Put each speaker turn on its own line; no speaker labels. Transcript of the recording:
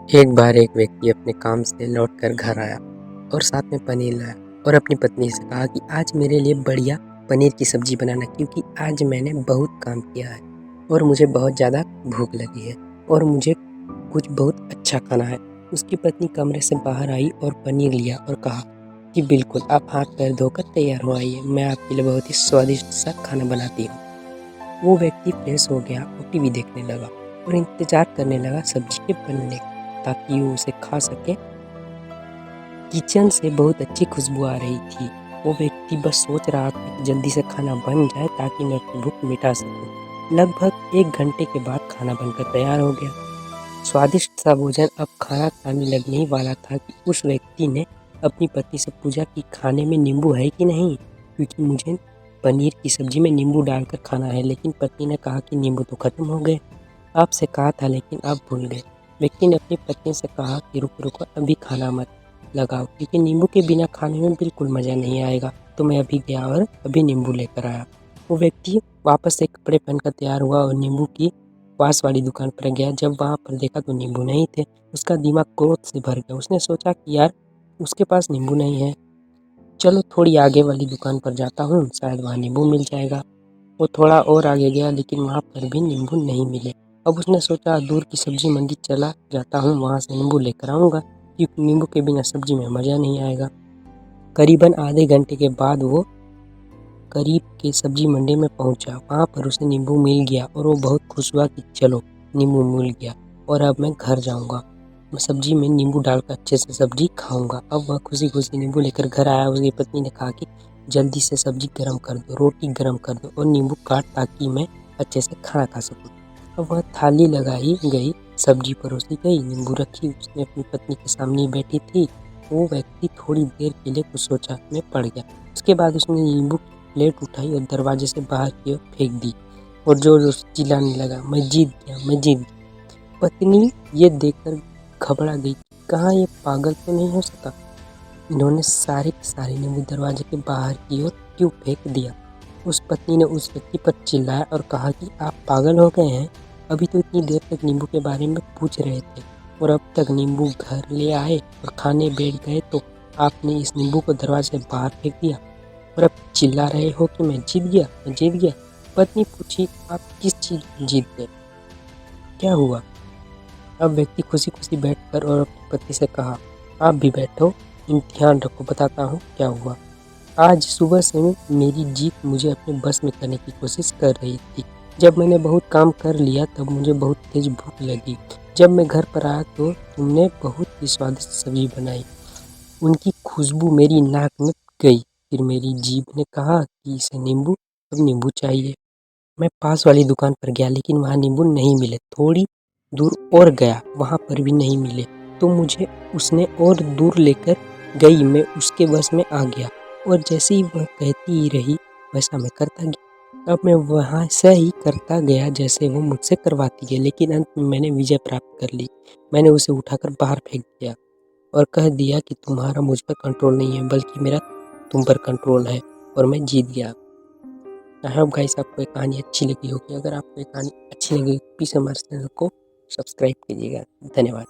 एक बार एक व्यक्ति अपने काम से लौटकर घर आया और साथ में पनीर लाया और अपनी पत्नी से कहा कि आज मेरे लिए बढ़िया पनीर की सब्जी बनाना, क्योंकि आज मैंने बहुत काम किया है और मुझे बहुत ज़्यादा भूख लगी है और मुझे कुछ बहुत अच्छा खाना है। उसकी पत्नी कमरे से बाहर आई और पनीर लिया और कहा कि बिल्कुल, आप हाथ पैर धोकर तैयार हो आइए, मैं आपके लिए बहुत ही स्वादिष्ट सा खाना बनाती हूँ। वो व्यक्ति फ्रेश हो गया और टीवी देखने लगा और इंतजार करने लगा सब्जी के बनने का, ताकि वो उसे खा सके। किचन से बहुत अच्छी खुशबू आ रही थी। वो व्यक्ति बस सोच रहा था कि जल्दी से खाना बन जाए ताकि मैं अपनी भूख मिटा सकूं। लगभग 1 घंटे के बाद खाना बनकर तैयार हो गया। स्वादिष्ट सा भोजन अब खाना खाने लगने ही वाला था कि उस व्यक्ति ने अपनी पत्नी से पूछा कि खाने में नींबू है कि नहीं, क्योंकि मुझे पनीर की सब्जी में नींबू डालकर खाना है। लेकिन पत्नी ने कहा कि नींबू तो खत्म हो गए, आपसे कहा था लेकिन आप भूल गए। व्यक्ति ने अपनी पत्नी से कहा कि रुको रुको, अभी खाना मत लगाओ, क्योंकि नींबू के बिना खाने में बिल्कुल मज़ा नहीं आएगा। तो मैं अभी गया और अभी नींबू लेकर आया। वो व्यक्ति वापस से कपड़े पहनकर तैयार हुआ और नींबू की पास वाली दुकान पर गया। जब वहाँ पर देखा तो नींबू नहीं थे। उसका दिमाग क्रोध से भर गया। उसने सोचा कि यार, उसके पास नींबू नहीं है, चलो थोड़ी आगे वाली दुकान पर जाता हूँ, शायद वहाँ नींबू मिल जाएगा। वो थोड़ा और आगे गया, लेकिन वहाँ पर भी नींबू नहीं मिले। अब उसने सोचा दूर की सब्जी मंडी चला जाता हूँ, वहाँ से नींबू लेकर आऊँगा, क्योंकि नींबू के बिना सब्जी में मज़ा नहीं आएगा। करीबन आधे घंटे के बाद वो करीब के सब्जी मंडी में पहुँचा। वहाँ पर उसे नींबू मिल गया और वो बहुत खुश हुआ कि चलो, नींबू मिल गया और अब मैं घर जाऊँगा, मैं सब्जी में नींबू डालकर अच्छे से सब्जी खाऊँगा। अब वह खुशी खुशी नींबू लेकर घर आया। उसकी पत्नी ने कहा कि जल्दी से सब्जी गर्म कर दो, रोटी गर्म कर दो और नींबू काट, ताकि मैं अच्छे से खाना खा सकूँ। अब वह थाली लगाई गई, सब्जी परोसी गई, नींबू रखी, उसने अपनी पत्नी के सामने ही बैठी थी। वो व्यक्ति थोड़ी देर के लिए कुछ सोचा में पड़ गया। उसके बाद उसने नींबू की प्लेट उठाई और दरवाजे से बाहर की ओर फेंक दी और जोर जोर से चिल्लाने लगा, मैं जीत गया, मैं जीत गया। पत्नी ये देखकर घबरा गई, कहाँ ये पागल तो नहीं हो सकता, इन्होंने सारे के सारे नींबू दरवाजे के बाहर की ओर क्यों फेंक दिया। उस पत्नी ने उस व्यक्ति पर चिल्लाया और कहा कि आप पागल हो गए हैं, अभी तो इतनी देर तक नींबू के बारे में पूछ रहे थे और अब तक नींबू घर ले आए और खाने बैठ गए, तो आपने इस नींबू को दरवाजे से बाहर फेंक दिया और अब चिल्ला रहे हो कि मैं जीत गया, मैं जीत गया। पत्नी पूछी, आप किस चीज़ में जीत गए, क्या हुआ। अब व्यक्ति खुशी खुशी बैठकर और अपनी पत्नी से कहा, आप भी बैठो, इम्तिहान रखो, बताता हूँ क्या हुआ। आज सुबह से मेरी जीत मुझे अपने बस में करने की कोशिश कर रही थी। जब मैंने बहुत काम कर लिया तब मुझे बहुत तेज भूख लगी। जब मैं घर पर आया तो तुमने बहुत ही स्वादिष्ट सब्जी बनाई, उनकी खुशबू मेरी नाक में गई। फिर मेरी जीभ ने कहा कि इसे नींबू, अब नींबू चाहिए। मैं पास वाली दुकान पर गया, लेकिन वहाँ नींबू नहीं मिले। थोड़ी दूर और गया, वहाँ पर भी नहीं मिले, तो मुझे उसने और दूर लेकर गई। मैं उसके बस में आ गया और जैसे ही वह कहती ही रही वैसा मैं करता गया। अब मैं वहाँ से ही करता गया जैसे वो मुझसे करवाती है, लेकिन अंत में मैंने विजय प्राप्त कर ली। मैंने उसे उठाकर बाहर फेंक दिया और कह दिया कि तुम्हारा मुझ पर कंट्रोल नहीं है, बल्कि मेरा तुम पर कंट्रोल है और मैं जीत गया। आई होप गाइस, आपको ये कहानी अच्छी लगी होगी। अगर आपको ये कहानी अच्छी लगी तो प्लीज़ हमारे चैनल को सब्सक्राइब कीजिएगा। धन्यवाद।